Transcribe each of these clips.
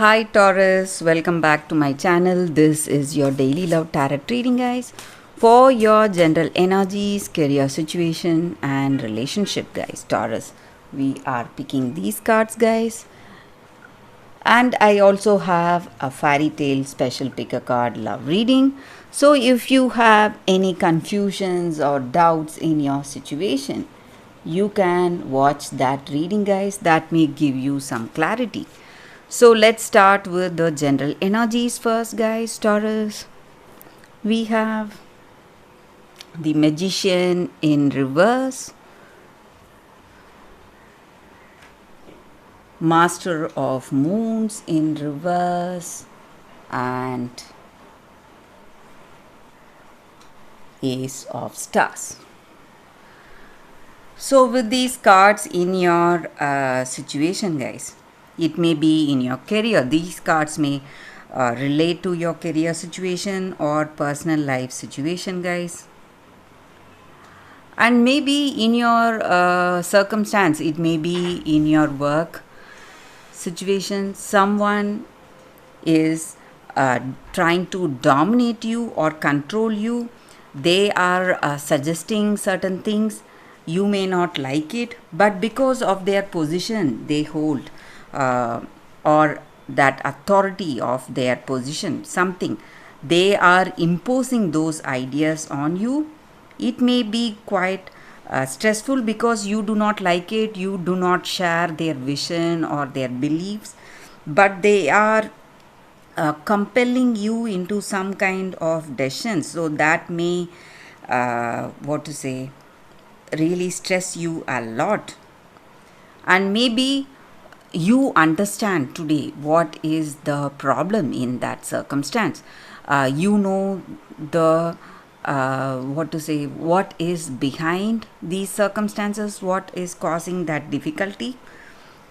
Hi Taurus, welcome back to my channel. This is your daily love tarot reading, guys, for your general energies, career situation, and relationship, guys. Taurus, we are picking these cards, guys, and I also have a fairy tale special pick a card love reading. So, if you have any confusions or doubts in your situation, you can watch that reading, guys. That may give you some clarity. So let's start with the general energies first, guys. Taurus, we have the Magician in reverse, Master of Moons in reverse, and Ace of Stars. So with these cards in your situation, guys, it may be in your career. These cards may relate to your career situation or personal life situation, guys. And maybe in your circumstance, it may be in your work situation. Someone is trying to dominate you or control you. They are suggesting certain things. You may not like it, but because of their position they hold, or that authority of their position, something, they are imposing those ideas on you. It may be quite stressful because you do not like it, you do not share their vision or their beliefs, but they are compelling you into some kind of decision. So that may really stress you a lot. And maybe you understand today what is the problem in that circumstance. You know the what is behind these circumstances, what is causing that difficulty.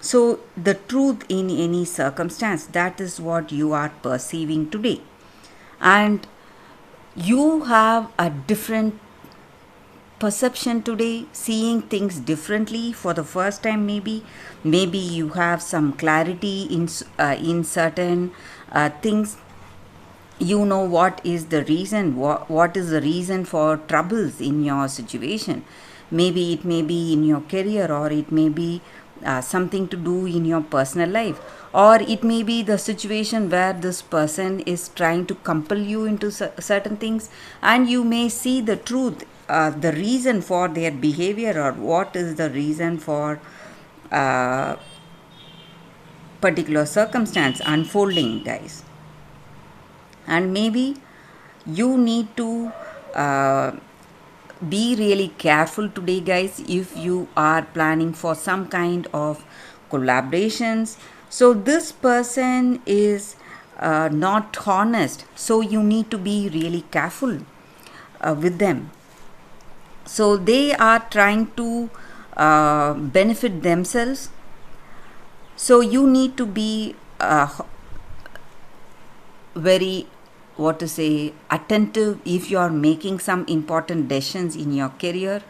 So the truth in any circumstance, that is what you are perceiving today, and you have a different perception today, seeing things differently for the first time. Maybe you have some clarity in certain things. You know what is the reason, what is the reason for troubles in your situation. Maybe it may be in your career, or it may be something to do in your personal life, or it may be the situation where this person is trying to compel you into certain things, and you may see the truth, the reason for their behavior, or what is the reason for particular circumstance unfolding, guys. And maybe you need to be really careful today, guys, if you are planning for some kind of collaborations. So this person is not honest, so you need to be really careful with them. So they are trying to benefit themselves, so you need to be very attentive if you are making some important decisions in your career,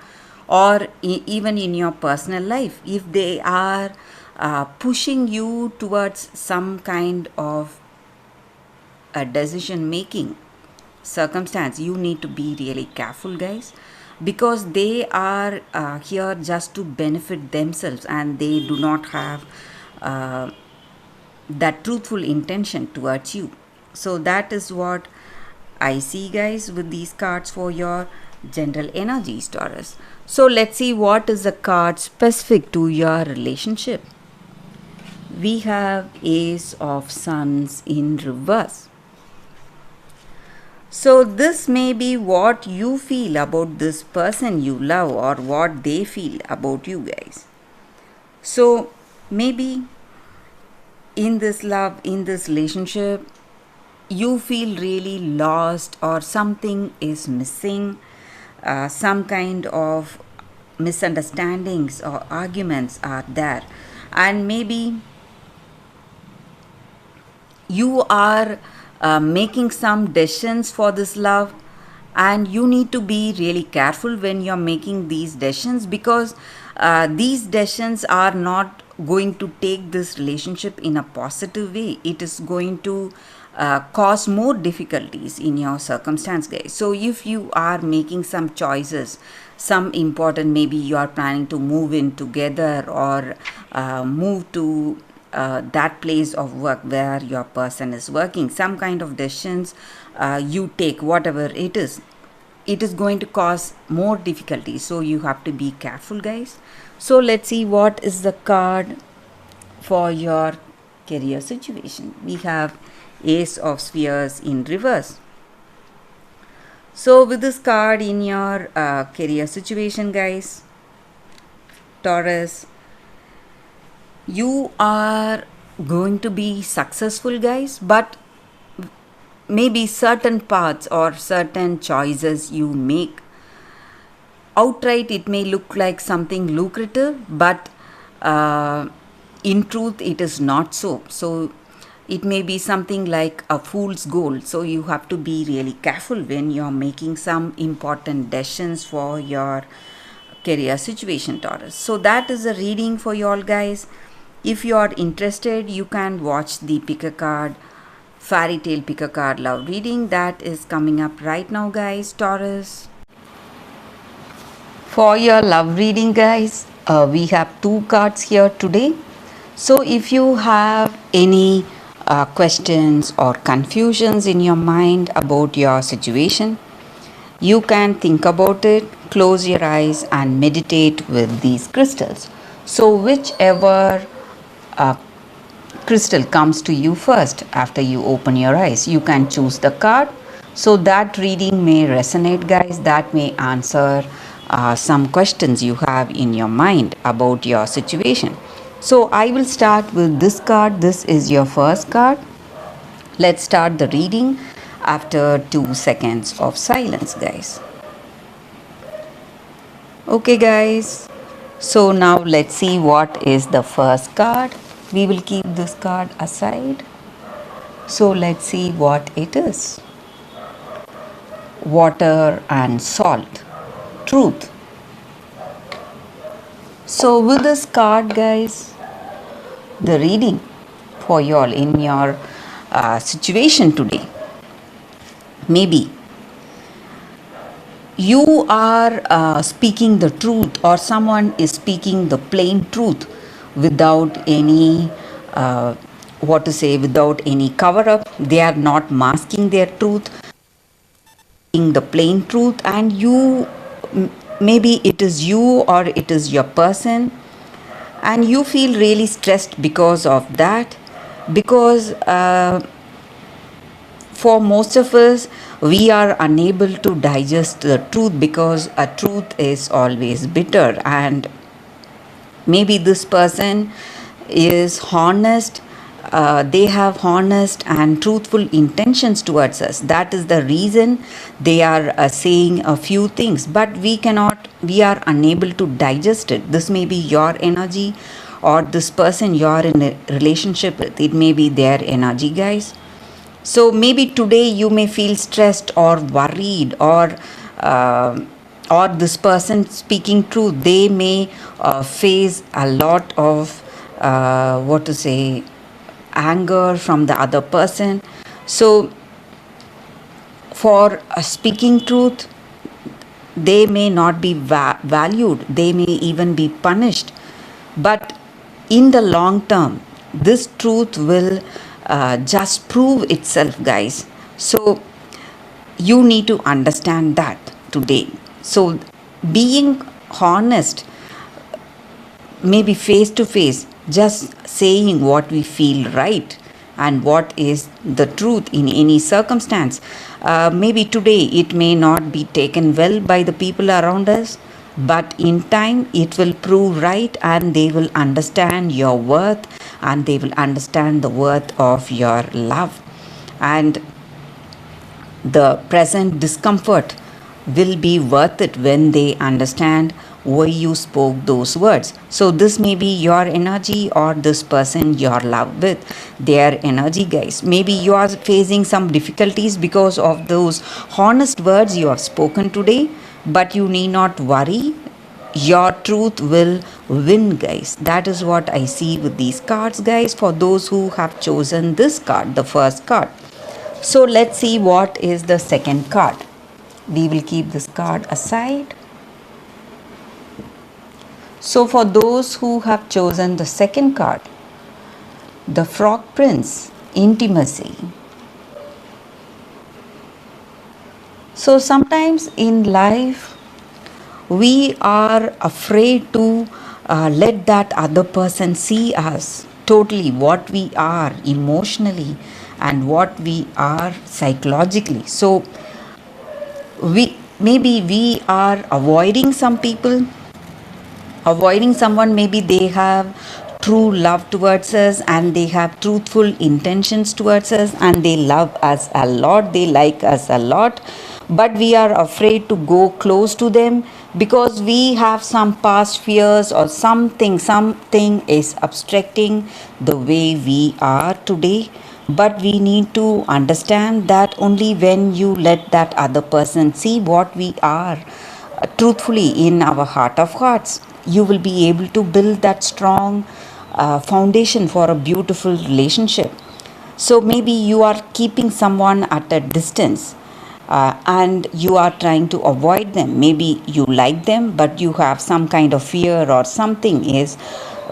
or even in your personal life. If they are pushing you towards some kind of a decision making circumstance, you need to be really careful, guys, because they are here just to benefit themselves, and they do not have that truthful intention towards you. So that is what I see, guys, with these cards for your general energies, Taurus. So let's see what is the card specific to your relationship. We have Ace of Suns in reverse. So this may be what you feel about this person you love, or what they feel about you, guys. So maybe in this love, in this relationship, you feel really lost, or something is missing. Some kind of misunderstandings or arguments are there, and maybe you are making some decisions for this love, and you need to be really careful when you're making these decisions, because these decisions are not going to take this relationship in a positive way, it is going to cause more difficulties in your circumstance, guys. So if you are making some choices, some important, maybe you are planning to move in together or move to that place of work where your person is working, some kind of decisions you take, whatever it is going to cause more difficulty. So you have to be careful, guys. So let's see what is the card for your career situation. We have Ace of Spheres in reverse. So with this card in your career situation, guys, Taurus, you are going to be successful, guys, but maybe certain paths or certain choices you make, outright it may look like something lucrative, but in truth it is not so. So it may be something like a fool's gold. So you have to be really careful when you're making some important decisions for your career situation, Taurus. So that is a reading for you all, guys. If you are interested, you can watch the pick a card, fairy tale pick a card love reading that is coming up right now, guys, Taurus. For your love reading, guys, we have 2 cards here today. So if you have any questions or confusions in your mind about your situation, you can think about it, close your eyes and meditate with these crystals. So whichever crystal comes to you first after you open your eyes, you can choose the card. So that reading may resonate, guys. That may answer some questions you have in your mind about your situation. So I will start with this card. This is your first card. Let's start the reading after 2 seconds of silence, guys. Okay, guys. So now let's see what is the first card. We will keep this card aside. So let's see what it is. Water and salt. Truth. So with this card, guys, the reading for you all in your situation today, maybe you are speaking the truth, or someone is speaking the plain truth without any without any cover up. They are not masking their truth, speaking the plain truth, and you, maybe it is you or it is your person, and you feel really stressed because of that, because for most of us, we are unable to digest the truth because a truth is always bitter, and maybe this person is honest. They have honest and truthful intentions towards us. That is the reason they are saying a few things, but we are unable to digest it. This may be your energy, or this person you're in a relationship with, it may be their energy, guys. So maybe today you may feel stressed or worried, or this person speaking truth, they may face a lot of anger from the other person. So for speaking truth, they may not be valued, they may even be punished, but in the long term this truth will just prove itself, guys. So you need to understand that today. So being honest, maybe face to face, just saying what we feel right and what is the truth in any circumstance. Maybe today it may not be taken well by the people around us, but in time it will prove right, and they will understand your worth, and they will understand the worth of your love, and the present discomfort will be worth it when they understand why you spoke those words. So this may be your energy, or this person you're love with, their energy, guys. Maybe you are facing some difficulties because of those honest words you have spoken today, but you need not worry. your truth will win, guys. That is what I see with these cards, guys, for those who have chosen this card, the first card. So let's see what is the second card. We will keep this card aside. So for those who have chosen the second card, the Frog Prince, intimacy. So sometimes in life, we are afraid to let that other person see us totally, what we are emotionally and what we are psychologically. So we are avoiding some people, avoiding someone. Maybe they have true love towards us and they have truthful intentions towards us and they love us a lot, they like us a lot, but we are afraid to go close to them because we have some past fears or something is obstructing the way we are today. But we need to understand that only when you let that other person see what we are truthfully in our heart of hearts, you will be able to build that strong foundation for a beautiful relationship. So maybe you are keeping someone at a distance and you are trying to avoid them. Maybe you like them, but you have some kind of fear or something is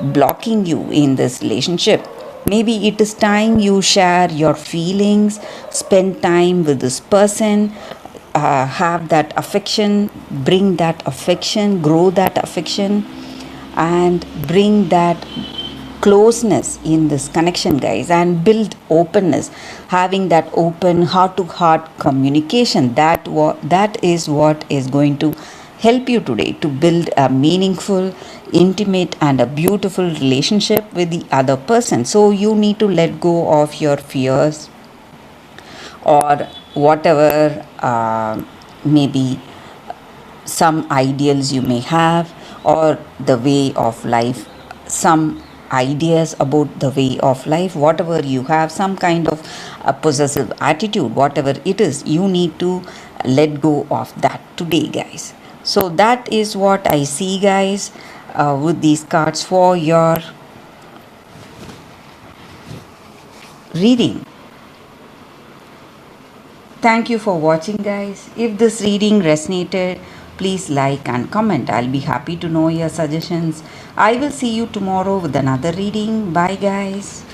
blocking you in this relationship. Maybe it is time you share your feelings, spend time with this person, have that affection, bring that affection, grow that affection, and bring that closeness in this connection, guys, and build openness, having that open heart to heart communication. That is what is going to help you today to build a meaningful, intimate and a beautiful relationship with the other person. So you need to let go of your fears or whatever maybe some ideals you may have, or the way of life, some ideas about the way of life, whatever you have, some kind of a possessive attitude, whatever it is, you need to let go of that today, guys. So that is what I see, guys, with these cards for your reading. Thank you for watching, guys. If this reading resonated, please like and comment. I'll be happy to know your suggestions. I will see you tomorrow with another reading. Bye, guys.